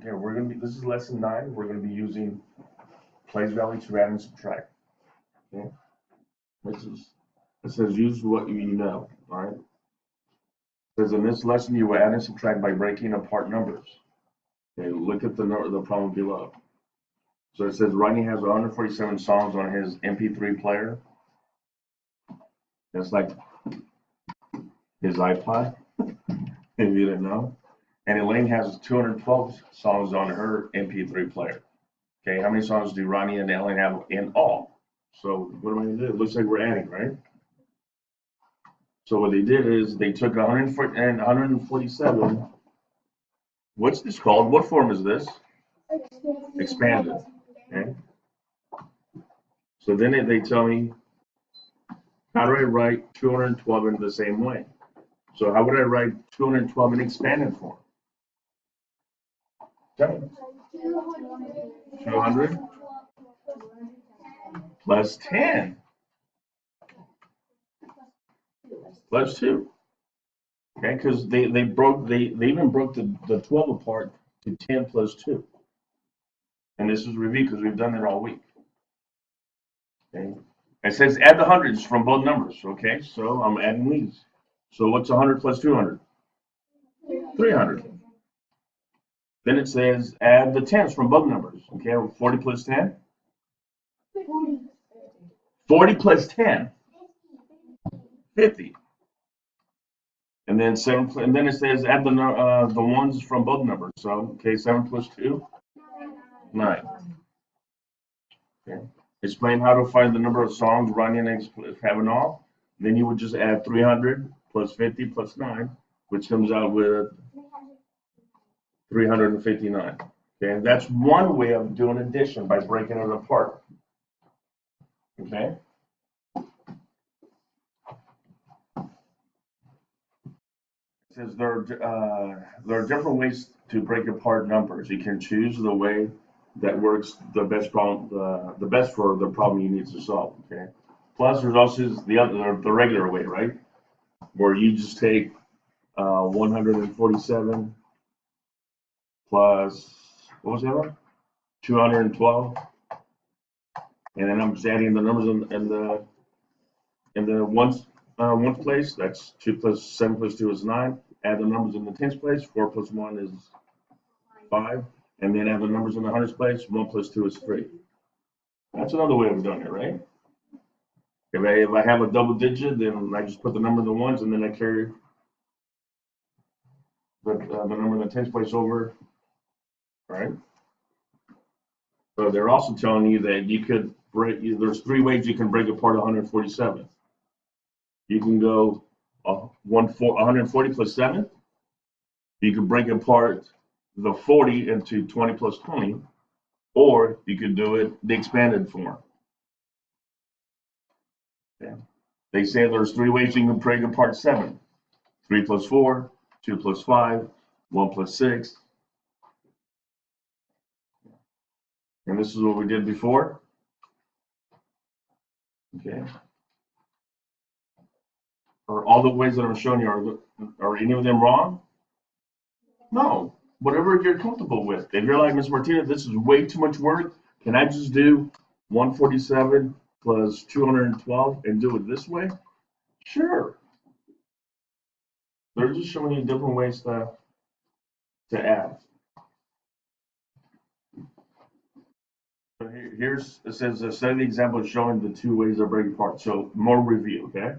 Okay, this is lesson 9. We're gonna be using place value to add and subtract. Okay, it says use what you know. All right. It says in this lesson you will add and subtract by breaking apart numbers. Okay, look at the problem below. So it says Rodney has 147 songs on his MP3 player. That's like his iPod, if you didn't know. And Elaine has 212 songs on her MP3 player. Okay, how many songs do Ronnie and Elaine have in all? So what am I going to do? It looks like we're adding, right? So what they did is they took 147. What's this called? What form is this? Expanded. Okay. So then they tell me, how do I write 212 in the same way? So how would I write 212 in expanded form? 200 plus 10 plus 2. Okay, because they even broke the 12 apart to 10 plus 2. And this is review because we've done it all week. Okay. It says add the hundreds from both numbers. Okay, so I'm adding these. So what's 100 plus 200? 300. Then it says add the tens from both numbers. Okay, 40 plus 10? 40 plus 10? 50. And then it says add the ones from both numbers. So okay, 7 plus 2? 9. Okay. Explain how to find the number of songs Runyon have in all. Then you would just add 300 plus 50 plus 9, which comes out with 359. Okay, and that's one way of doing addition by breaking it apart. Okay. It says there are different ways to break apart numbers. You can choose the way that works the best for the problem you need to solve. Okay. Plus, there's also the regular way, right, where you just take 147 plus what was the other one? 212, and then I'm just adding the numbers in the ones place. That's 2 plus 7 plus 2 is 9. Add the numbers in the tens place. 4 plus 1 is 5. And then add the numbers in the hundreds place. 1 plus 2 is 3. That's another way of doing it, right? If I have a double digit, then I just put the number in the ones, and then I carry the number in the tens place over, right? So they're also telling you that you could there's 3 ways you can break apart 147. You can go 140 plus 7. You can break apart the 40 into 20 plus 20, or you could do it the expanded form. Okay. They say there's 3 ways you can break apart 7. 3 plus 4, 2 plus 5, 1 plus 6. And this is what we did before. Okay. Are all the ways that I'm showing you, are any of them wrong? No. Whatever you're comfortable with. If you're like, Ms. Martinez, this is way too much work, can I just do 147 plus 212 and do it this way? Sure. They're just showing you different ways to add. So it says a set of the example showing the 2 ways of breaking apart. So more review, okay?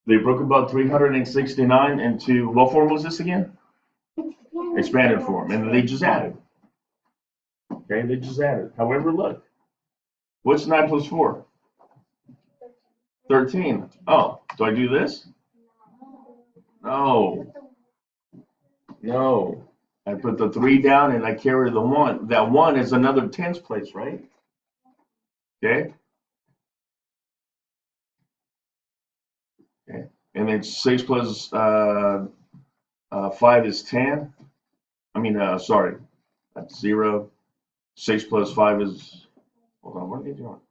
They broke about 369 into, what form was this again? Expanded form, and they just added. Okay, they just added. However, look, what's 9 plus 4? 13. Oh, do I do this? No. No. I put the 3 down and I carry the 1. That 1 is another tens place, right? Okay. Okay. And then 6 plus 5 is 10. I mean, sorry, that's 0. 6 plus 5 is, hold on, what are they doing?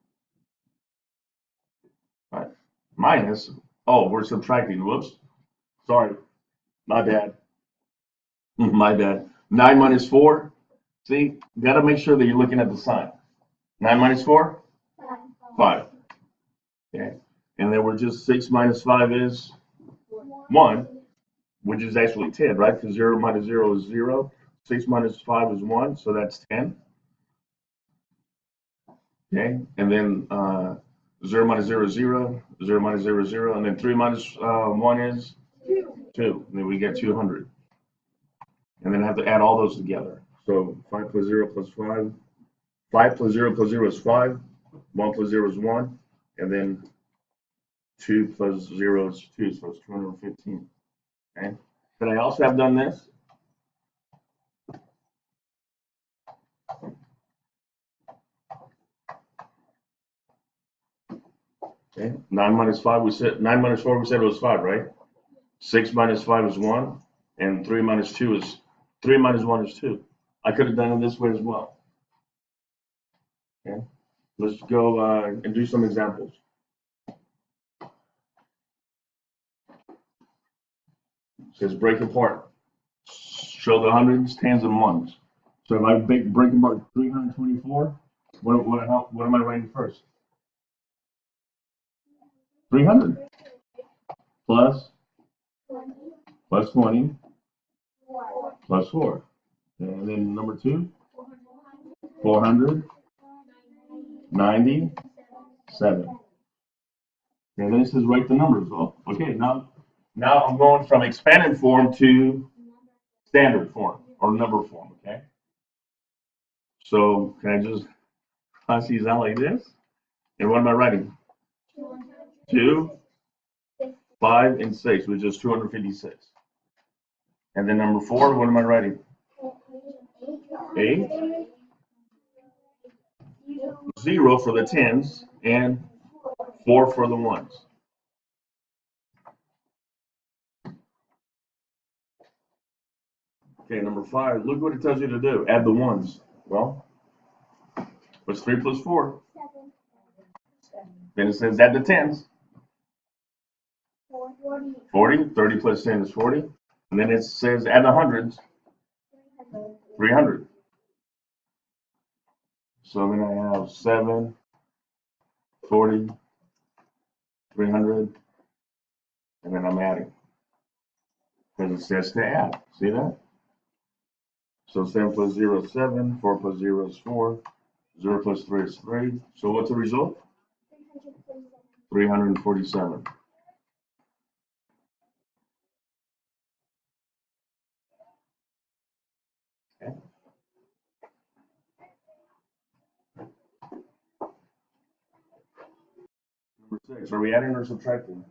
All right. Minus, oh, we're subtracting. Whoops. Sorry. My bad. My bad. 9 minus 4. See, you got to make sure that you're looking at the sign. 9 minus 4? 5. Okay. And then we're just 6 minus 5 is 1, which is actually 10, right? Because 0 minus 0 is 0. 6 minus 5 is 1, so that's 10. Okay. And then 0 minus 0 is 0. 0 minus 0 is 0. And then 3 minus 1 is 2. And then we get 200. And then I have to add all those together. So 5 plus 0 plus 5. 5 plus 0 plus 0 is 5. 1 plus 0 is 1. And then 2 plus 0 is 2. So it's 215. Okay. Could I also have done this? Okay. 9 minus 5, we said 9 minus 4, we said it was 5, right? 6 minus 5 is 1. And 3 minus 2 is 3 minus 1 is 2. I could have done it this way as well. Okay. Let's go and do some examples. It says break apart. Show the hundreds, tens, and ones. So if I break apart 324, what am I writing first? 300 plus 20 plus 4. And then number 2, 497. And then it says write the numbers. Oh, okay, now I'm going from expanded form to standard form or number form, okay? So can I just pass these out like this? And what am I writing? 2, 5, and 6, which is 256. And then number 4, what am I writing? 8, 0 for the tens, and 4 for the ones. Okay, number 5, look what it tells you to do. Add the ones. Well, what's 3 plus 4? Then it says add the tens. 40, 30 plus 10 is 40. And then it says add the hundreds. 300. So then I have 7, 40, 300, and then I'm adding. Because it says to add. See that? So 7 plus 0 is 7, 4 plus 0 is 4, 0 plus 3 is 3. So what's the result? 347. Okay. Number 6, are we adding or subtracting?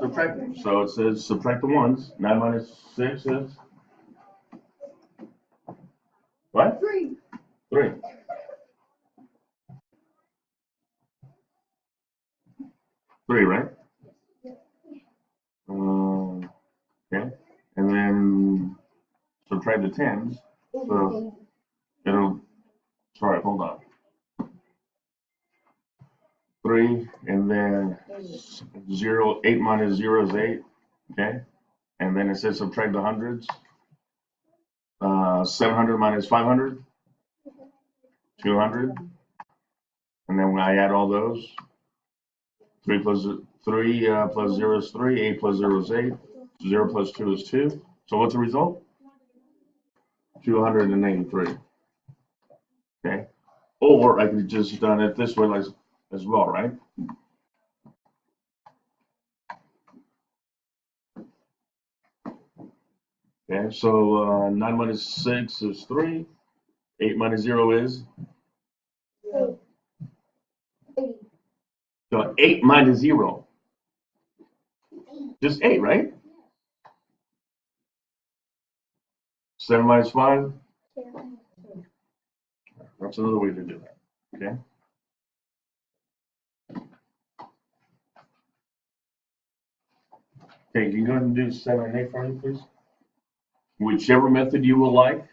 Subtracting. So it says subtract the ones. 9 minus 6 is what? 3. 3. Right? Okay. And then subtract the tens. So it'll, sorry, hold on. 3, and then 0, 8 minus 0 is 8. Okay. And then it says subtract the hundreds. 700 minus 500, 200. And then when I add all those, 3 plus 0 is 3, 8 plus 0 is 8, 0 plus 2 is 2. So what's the result? 283. Okay. Or I could have just done it this way as well, right? Okay, so 9 minus 6 is 3. 8 minus 0 is? 8. So 8 minus 0. Just 8, right? 7 minus 5? That's another way to do that. Okay. Okay, can you go ahead and do 7 and 8 for me, please? Whichever method you will like,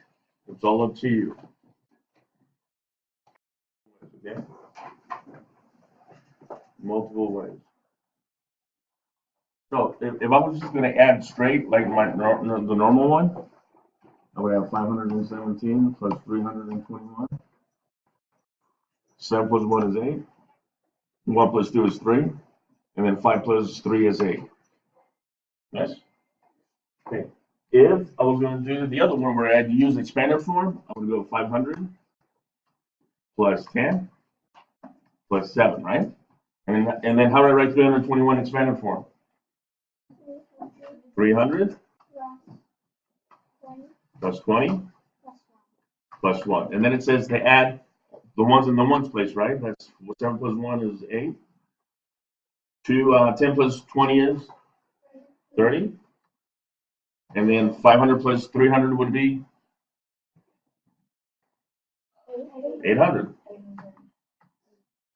it's all up to you. Okay. Multiple ways. So if I was just going to add straight, like the normal one, I would have 517 plus 321. 7 plus 1 is 8. 1 plus 2 is 3. And then 5 plus 3 is 8. Yes? Okay. If I was going to do the other one where I had to use expanded form, I would go 500 plus 10 plus 7, right? And then how do I write 321 expanded form? 300 plus 20 plus 1. And then it says to add the ones in the ones place, right? That's 7 plus 1 is 8. 10 plus 20 is 30. And then 500 plus 300 would be 800.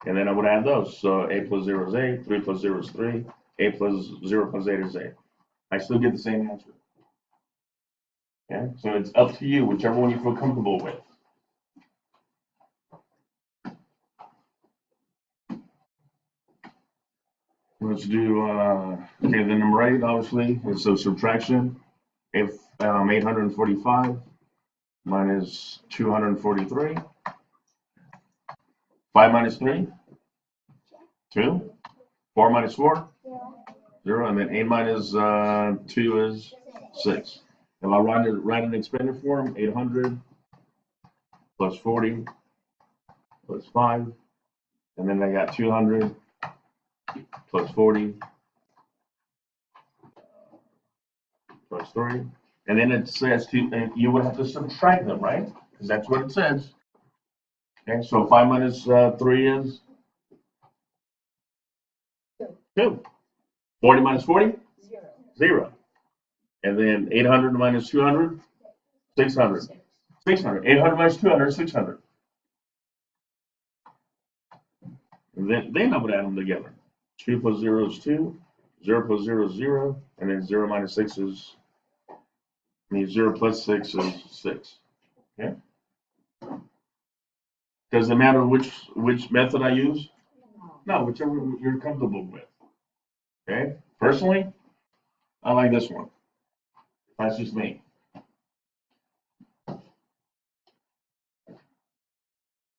And then I would add those. So 8 plus 0 is 8, 3 plus 0 is 3, 8 plus 0 plus 8 is 8. I still get the same answer. Okay? So it's up to you, whichever one you feel comfortable with. Let's do, okay, the number 8, obviously, is so subtraction. If 845 minus 243. 5 minus 3? 2. 4 minus 4? 0. And then 8 minus 2 is 6. If I write an expanded form, 800 plus 40 plus 5. And then I got 200 plus 40 plus 3. And then it says you would have to subtract them, right? Because that's what it says. Okay, so 5 minus 3 is 2. 40 minus 40? 0. And then 800 minus 200? 600. 600. 800 minus 200, 600. And then I would add them together. 2 plus 0 is 2. 0 plus 0 is 0. And then 0 minus 6 is, 0 plus 6 is 6. Okay? Does it matter which method I use? No, whichever you're comfortable with. Okay? Personally, I like this one. That's just me.